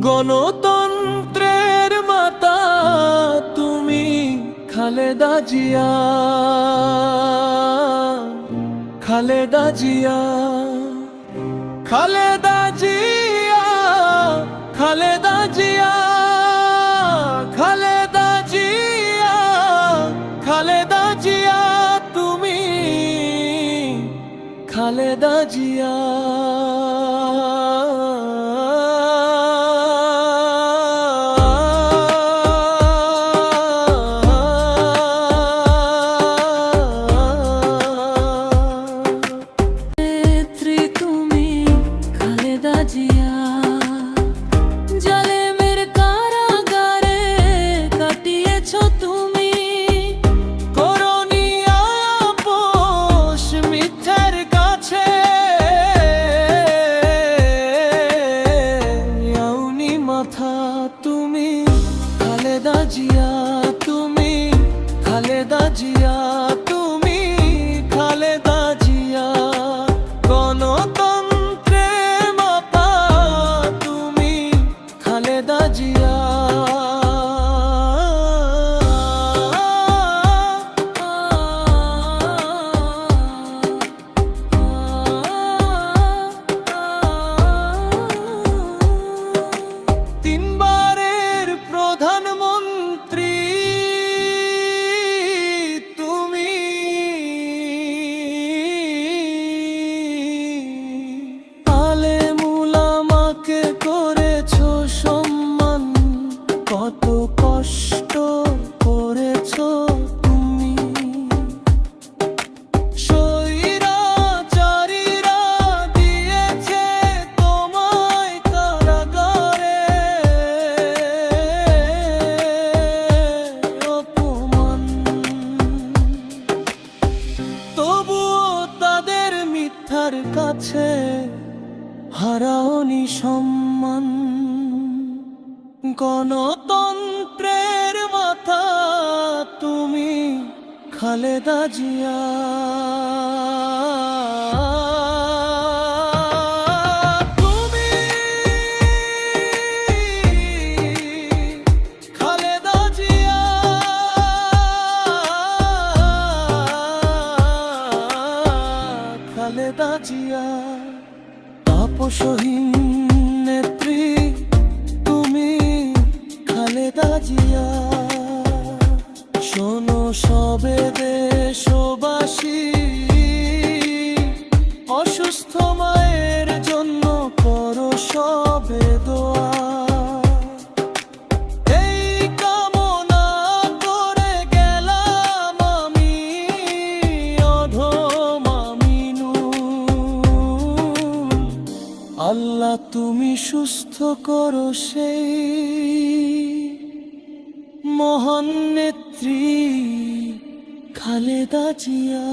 গণতন্ত্রের মাতা তুমি খালেদা জিয়া, খালেদা জিয়া, খালেদা জিয়া, খালেদা জিয়া, খালেদা জিয়া, খালেদা জিয়া, তুমি খালেদা জিয়া। জালেমের কারাগারে কাটিয়েছো তুমি, করনি আপোস মিথ্যার কাছে, আউনি মাথা তুমি খালেদা জিয়া, তুমি খালেদা জিয়া, তুমি খালেদা জিয়া। গণতন্ত্রের মাতা তুমি খালেদা জিয়া। তিনবারের প্রধানমন্ত্রী তুমি, আলেম উলামাকে করেছো সম্মান, কত কষ্ট করেছো তুমি। স্বৈরাচারীরা দিয়েছে তোমায় কারাগারে অপমান, তবুও তাদের মিথ্যার কাছে হারাওনি সম্মান। গণতন্ত্রের মাথা তুমি খালেদা জিয়া। তুমি খালেদা জিয়া, খালেদা জিয়া। তাপসহীন নেত্রী তুমি খালেদা জিয়া। শোনো সবে দেশবাসী, অসুস্থ মায়ের জন্য করো সবে দোয়া। এই কামনা করে গেলাম আমি অধম আমিনুল। আল্লাহ তুমি সুস্থ করো সেই মহান নেত্রী খালেদা জিয়া।